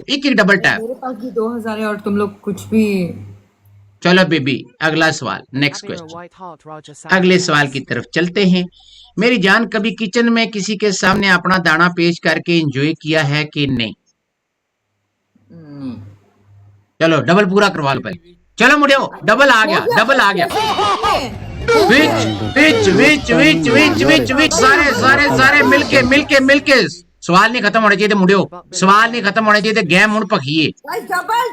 एक एक double tap. मेरे पास भी 2000 है और तुम लोग कुछ भी। चलो बेबी अगला सवाल, नेक्स्ट क्वेश्चन, अगले सवाल की तरफ चलते हैं। मेरी जान, कभी किचन में किसी के सामने अपना दाना पेश करके एंजॉय किया है कि नहीं? चलो डबल पूरा करवा लो पहले। चलो मुड़ियो, डबल आ गया, डबल आ गया। विच विच विच विच विच विच विच सारे सारे सारे मिलके मिलके मिलके। सवाल नहीं खत्म होने चाहिए थे मुड़ियो, सवाल नहीं खत्म होने चाहिए थे। गेम हुण पखिए,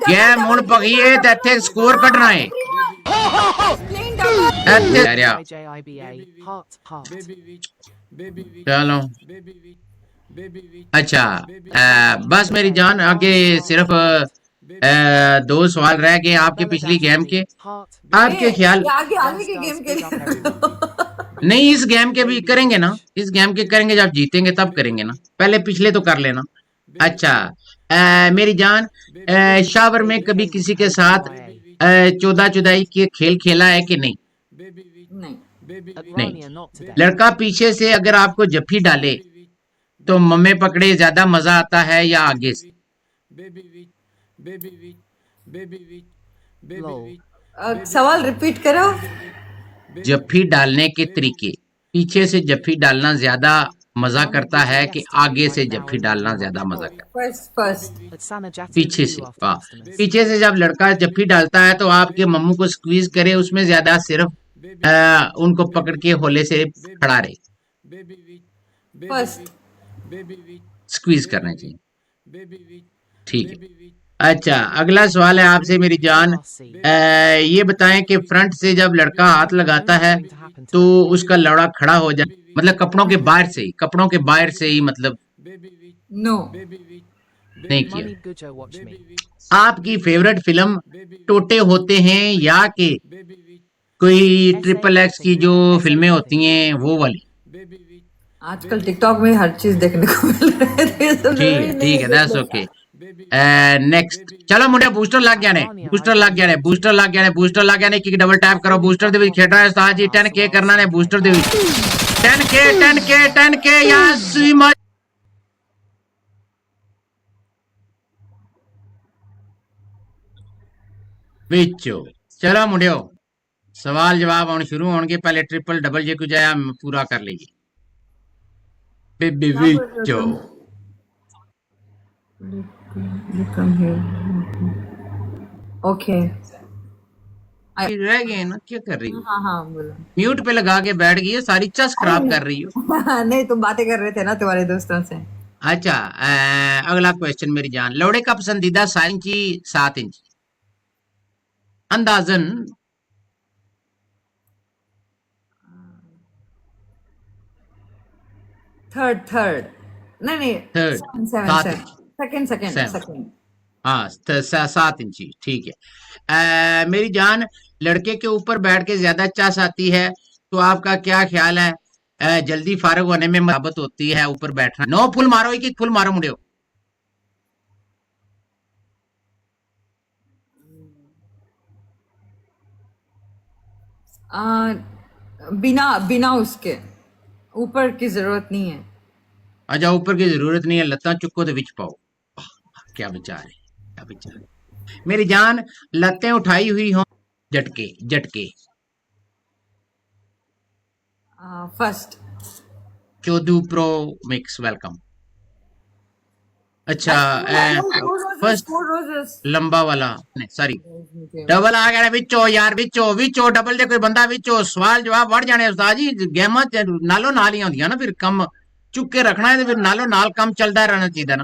गेम हुण पखिए ते इत्थे स्कोर कढना है। चलो अच्छा, बस मेरी जान, आगे सिर्फ दो सवाल रह गए आपके पिछली गेम के। आपके ख्याल आगे आगे के गेम के लिए नहीं, इस गेम के भी करेंगे ना, इस गेम के करेंगे, जब जीतेंगे तब करेंगे ना, पहले पिछले तो कर लेना। अच्छा मेरी जान, शावर में कभी किसी के साथ चौदा चौदाई के खेल खेला है कि नहीं? नहीं। नहीं। लड़का पीछे से अगर आपको जफ्फी डाले तो मम्मे पकड़े ज्यादा मजा आता है या आगे से? सवाल रिपीट करो। जफ्फी डालने के तरीके, पीछे से जफ्फी डालना ज्यादा मजा करता है कि आगे से जफ्फी डालना ज्यादा मजा करता है? फर्स्ट पीछे से। वाह, पीछे से जब लड़का जफ्फी डालता है तो आपके मम्मू को स्क्वीज करे उसमें ज्यादा, सिर्फ उनको पकड़ के होले से खड़ा रहे? फर्स्ट स्क्वीज करना चाहिए, ठीक है। अच्छा अगला सवाल है आपसे मेरी जान, ये बताएं कि फ्रंट से जब लड़का हाथ लगाता है तो उसका लौड़ा खड़ा हो जाए, मतलब कपड़ों के बाहर से ही, कपड़ों के बाहर से ही, मतलब नो। नहीं किया। आपकी फेवरेट फिल्म टोटे होते हैं या कि कोई ट्रिपल एक्स की जो फिल्में होती हैं वो वाली? आजकल टिकटॉक में हर चीज देखने को मिल रहा है, तो ये सब ठीक है, जरूरी नहीं ठीक है, है दैट्स देखने ओके। का। नेक्स्ट चलो मुंडे, बूस्टर लग गया ने, बूस्टर लग गया ने, बूस्टर लग गया ने, बूस्टर लग गया ने कि डबल टैप करो। बूस्टर दे विच खेड रहा है उस्ताद जी, 10K करना ने बूस्टर दे विच। 10K 10K 10K yes we much. विचो चलो मुंडियो, सवाल जवाब आने शुरू होंगे, पहले ट्रिपल डबल जे कुछ आया पूरा कर लीजिए। बेबी क्या बोल रहे हो विचो तुम? Come here. ओके। रह गए ना, क्या कर रही हो? हाँ हाँ बोलो। म्यूट पे लगा के बैठ गई है, सारी चस अरे खराब कर रही हो। नहीं, तुम बातें कर रहे थे ना तुम्हारे दोस्तों से। अच्छा अगला क्वेश्चन मेरी जान, लौड़े का पसंदीदा 6 इंची 7 इंची अंदाजन? थर्ड नहीं नहीं। Third, seven seven 7 inch, second second 7, second. हाँ 7 इंची, ठीक है। मेरी जान, लड़के के ऊपर बैठ के ज्यादा चस आती है तो आपका क्या ख्याल है? जल्दी फारग होने में मुहब्बत होती है ऊपर बैठना? नो फुल मारो, एक एक फुल मारो मुंडियो। बिना बिना उसके ऊपर की जरूरत नहीं है। अच्छा ऊपर की जरूरत नहीं है, लत्ता चुको तो विच पाओ। क्या विचार है, क्या विचार है मेरी जान? लत्तें उठाई हुई हो, झटके झटके? फर्स्ट। चोदू प्रो मिक्स वेलकम। अच्छा फर्स्ट फोर रोजेस। लंबा वाला, नहीं सॉरी, डबल आ गया विचो यार, विचो विचो डबल जे कोई बंदा विचो सवाल जवाब बढ़ जाने उस्ताद जी। गेमां नालो नाल ही होंदियां ना, फिर कम चुक के रखना है तो फिर नालो नाल कम चलता रहना चाहिए ना।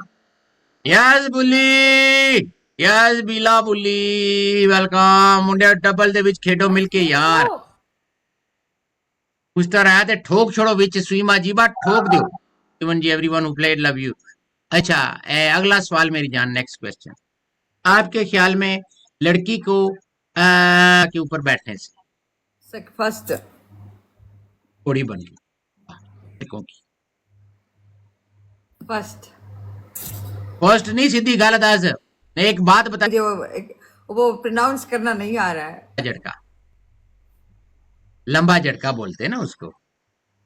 यस बुली, यस बीला बुली, वेलकम मुंडे, डबल दे विच खेडो मिलके यार। उस तरह है ते ठोक छोड़ो विच सुईमा जीबा ठोक दो। इवन जी everyone who played love you. अच्छा अगला सवाल मेरी जान, नेक्स्ट क्वेश्चन, आपके ख्याल में लड़की को के ऊपर बैठने से फर्स्ट। थोड़ी बन गई लड़कों की? फर्स्ट। फर्स्ट नहीं, सीधी गलत है। एक बात बता, मुझे वो प्रोनाउंस करना नहीं आ रहा है। झटका, लंबा झटका बोलते हैं ना उसको।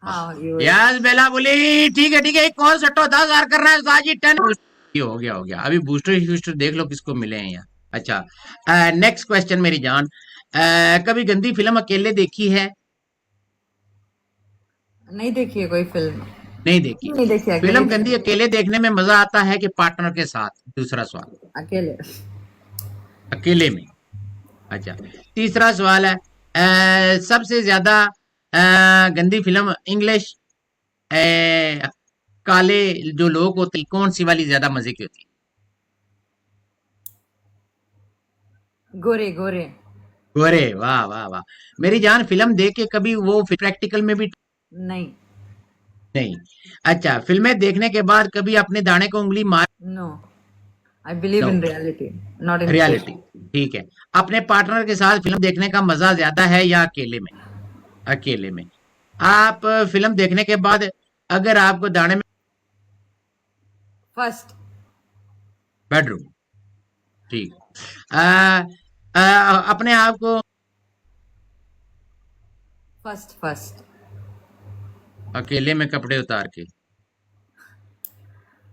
हाँ ये यस बेला बोली, ठीक है ठीक है, एक कॉल सट्टो 10,000 कर रहा है उस्ताद जी, 10 ये हो गया अभी बूस्टर शूस्टर देख लो किसको मिले हैं यार। अच्छा नेक्स्ट क्वेश्चन मेरी जान, कभी गंदी फिल्म अकेले देखी है? नहीं देखी है कोई फिल्म। नहीं देखी। नहीं देखी, अकेले फिल्म गंदी देखी। अकेले देखने में मजा आता है कि पार्टनर के साथ? दूसरा सवाल, अकेले। अकेले में। अच्छा, तीसरा सवाल है, सबसे ज्यादा गंदी फिल्म इंग्लिश काले जो लोग होते हैं कौन सी वाली ज्यादा मजे की होती गोरे गोरे। है? अरे वाह वाह वाह। मेरी जान फिल्म देख के कभी वो प्रैक्टिकल में भी? नहीं। नहीं। अच्छा, फिल्में देखने के बाद कभी अपने दाने को उंगली मार? No, I believe no, in reality, not in reality. Fake. ठीक है। अपने पार्टनर के साथ फिल्म देखने का मजा ज्यादा है या अकेले में? अकेले में। आप फिल्म देखने के बाद अगर आपको दाने में? फर्स्ट। बेडरूम। ठीक। आ, अपने आप को फर्स्ट फर्स्ट। अकेले में कपड़े उतार के?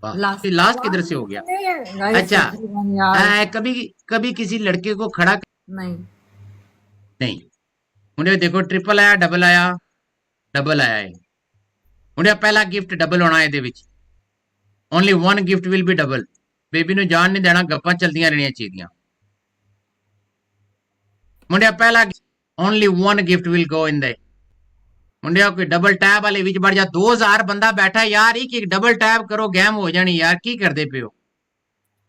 वाह, लास्ट। लास्ट किधर से हो गया? गाइस अच्छा, यार। कभी कभी किसी लड़के को खड़ा नहीं। नहीं। उन्हें देखो ट्रिपल आया, डबल आया, डबल आया है। उन्हें पहला गिफ्ट डबल होना है ਇਹਦੇ ਵਿੱਚ। Only one gift will be double. Baby ਨੂੰ ਜਾਣ ਨਹੀਂ ਦੇਣਾ, ਗੱਪਾਂ ਚਲਦੀਆਂ ਰਹਿਣੀਆਂ ਚਾਹੀਦੀਆਂ। ਮੁੰਡਿਆ ਪਹਿਲਾ only one gift will go in the. मुंडिया कोई डबल टैब वाले विच बढ़ जा, 2000 बंदा बैठा यार, एक एक डबल टैब करो गेम हो जानी यार, की करदे पे हो?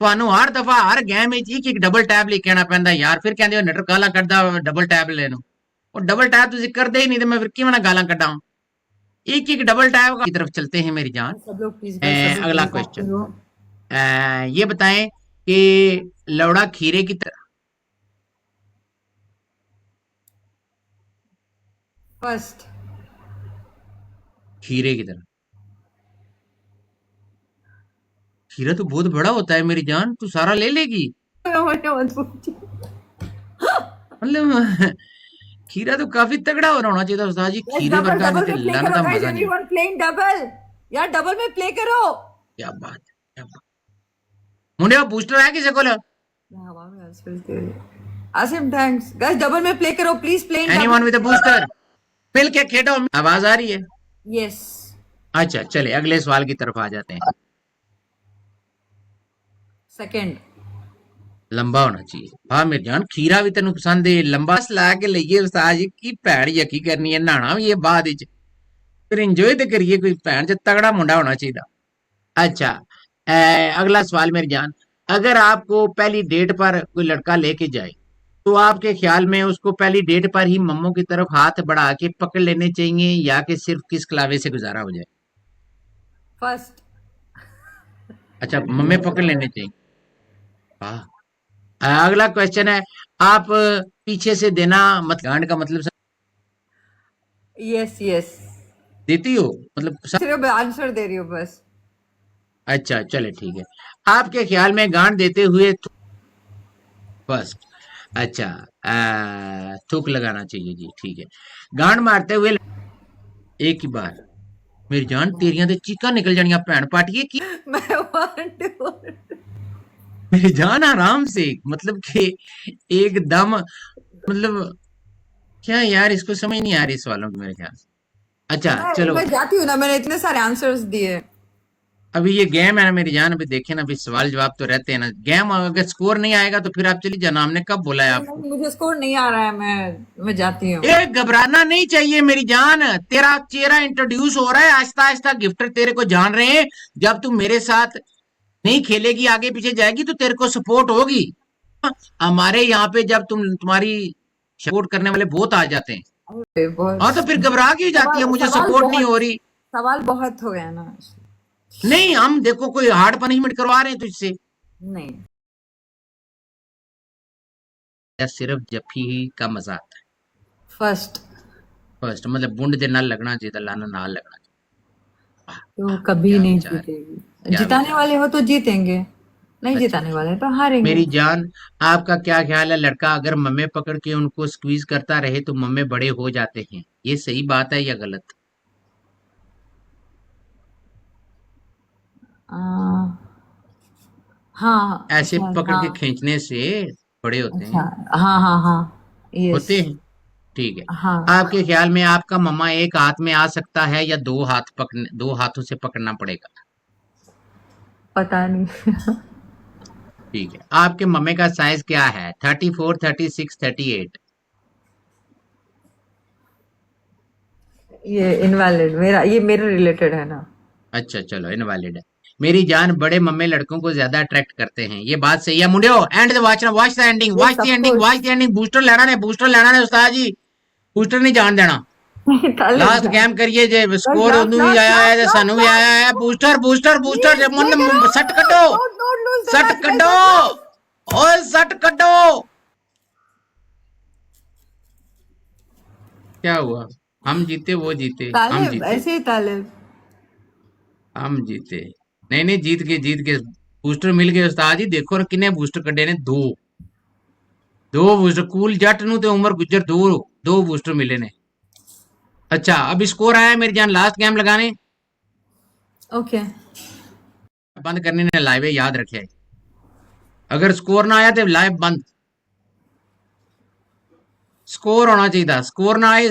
ਤੁਹਾਨੂੰ ਹਰ ਦਫਾ ਹਰ ਗੇਮ ਵਿੱਚ ਇੱਕ ਇੱਕ ਡਬਲ ਟੈਬ ਲੈ ਕੇ ਆਣਾ ਪੈਂਦਾ ਯਾਰ, ਫਿਰ ਕਹਿੰਦੇ ਹੋ ਨਟਰ ਗਾਲਾਂ ਕੱਢਦਾ ਡਬਲ ਟੈਬ ਲੈ ਨੂੰ। ਉਹ ਡਬਲ टैब ਤੁਸੀਂ ਕਰਦੇ ਹੀ नहीं, तो मैं फिर ਕਿਵੇਂ ना गाला ਕੱਢਾਂ? एक एक डबल टैब की तरफ चलते हैं मेरी जान। सब लोग प्लीज, गाइस सब लोग अगला प्लीज बात क्वेश्चन, करो। ये बताएं कि लौड़ा खीरे की तरह? फर्स्ट। खीरे की तरह? खीरा तो बहुत बड़ा होता है मेरी जान, तू सारा ले लेगी? मत पूछिए। मतलब खीरा तो काफी तगड़ा होना चाहिए था उस्ताद जी, गाइस खीरे डबल वर्गा डबल नहीं में तो प्ले लाना करो, था गाइस मजा नहीं। Everyone playing double. यार डबल में प्ले करो। क्या बात है, क्या बात। मुंडे वो बूस्टर है किसी को? हवा में आजकल तेरे। आसिम थैंक्स। गाइस डबल में प्ले करो please, play in anyone double. With booster? मिल के खेलो। आवाज आ रही है? यस। अच्छा चले अगले सवाल की तरफ आ जाते हैं। सेकंड। लंबा होना चाहिए। हाँ मेरी जान, खीरा भी तेन पसंद है, लंबा ला के लईए उस्ताद जी, की भैन यकी करनी है, नहाना भी है बाद विच, फिर इंजॉय तो करिए, कोई भैन च तगड़ा मुंडा होना चाहिए। अच्छा, अगला सवाल मेरी जान, अगर आपको पहली डेट पर कोई लड़का लेके जाए तो आपके ख्याल में उसको पहली डेट पर ही मम्मों की तरफ हाथ बढ़ा के पकड़ लेने चाहिए या कि सिर्फ किस कलावे से गुजारा हो जाए? फर्स्ट। अच्छा, मम्मी पकड़ लेने चाहिए। वाह। अगला क्वेश्चन है, आप पीछे से देना मत गांड का मतलब यस यस। देती हो मतलब सिर्फ आंसर दे रही हूँ बस। अच्छा चले ठीक है। आपके ख्याल में गांड देते हुए फर्स्ट, अच्छा थूक लगाना चाहिए जी, ठीक है। गांड मारते हुए एक ही बार मेरी जान तेरियां ते चीका निकल जानियां भैन पाटिए की। मैं मेरी जान आराम से, मतलब कि एकदम, मतलब क्या यार, इसको समझ नहीं आ रही सवालों की मेरे ख्याल से। अच्छा चलो, मैं जाती हूँ ना, मैंने इतने सारे आंसर्स दिए। अभी ये गेम है ना मेरी जान, अभी देखे ना, अभी सवाल जवाब तो रहते हैं ना, गेम अगर स्कोर नहीं आएगा तो फिर आप चली जाना, हमने कब बोला है आपको? मुझे स्कोर नहीं आ रहा है, मैं जाती हूँ। ये घबराना नहीं चाहिए मेरी जान, तेरा चेहरा इंट्रोड्यूस हो रहा है, आहिस्ता आहिस्ता गिफ्टर तेरे को जान रहे हैं। जब तू मेरे साथ नहीं खेलेगी, आगे पीछे जाएगी, तो तेरे को सपोर्ट होगी। हमारे यहाँ पे जब तुम्हारी सपोर्ट करने वाले बहुत आ जाते हैं, हाँ तो फिर घबरा क्यों जाती है, मुझे सपोर्ट नहीं हो रही? सवाल बहुत हो गया ना। नहीं, हम देखो कोई हार्ड पनिशमेंट करवा रहे हैं तुझसे? नहीं। या सिर्फ जफी का मजा आता है? फर्स्ट। फर्स्ट मतलब बुंड दे नाल लगना चाहिए, लाना नाल लगना चाहिए। तो कभी क्या नहीं विचार है, जीतेगी। क्या जिताने विचार वाले हो तो जीतेंगे, नहीं है? अच्छा जिताने वाले तो हारेंगे। मेरी जान, आपका क्या ख्याल है, लड़का अगर मम्मे पकड़ के उनको स्क्वीज करता रहे तो मम्मे बड़े हो जाते हैं, ये सही बात है या गलत? आ, हाँ ऐसे शायद, पकड़ के हाँ। खींचने से बड़े होते अच्छा, हैं। हाँ हाँ हाँ, यस। होते हैं। ठीक है। हाँ, आपके ख्याल में आपका मम्मा एक हाथ में आ सकता है या दो हाथ पकड़, दो हाथों से पकड़ना पड़ेगा? पता नहीं। ठीक है। आपके मम्मे का साइज क्या है? 34, 36, 38? ये इनवैलिड, मेरा ये मेरे रिलेटेड है ना। अच्छा चलो, इनवैलिड है। मेरी जान बड़े मम्मे लड़कों को ज्यादा अट्रैक्ट करते हैं, ये बात सही है मुंडियो। And the watch, watch the ending, ये वॉच द सब एंडिंग, कुछ। Watch the ending. बूस्टर लेना ने, बूस्टर लेना ने उस्ताद जी, बूस्टर नहीं जान देना। तालिब लास्ट जान। गेम करिए जे, बस स्कोर लास्ट ओनू भी लास्ट आया है लास्ट ते लास्ट सानू भी आया है। Last. Booster booster booster J please get it सट कटो, आउट, डोंट लूज द सट मैच गाइस, कटो, लेट्स गो। ओए सट कटो। क्या हुआ? हम जीते वो जीते, हम तालिब, जीते, ऐसे ही तालिब। हम जीते। नहीं नहीं, जीत के जीत के। बूस्टर मिल गए उस्ताद जी, देखो किन्ने बूस्टर कड्डे ने, दो। दो बूस्टर, कूल जट नु ते उमर गुज्जर, दो, दो बूस्टर मिले ने। अच्छा अब स्कोर आया है मेरी जान, लास्ट गेम लगाने। ओके। बंद करने ने लाइव है, याद रखे। अगर स्कोर ना आया तो लाइव बंद। स्कोर होना चाहिए था, स्कोर ना आए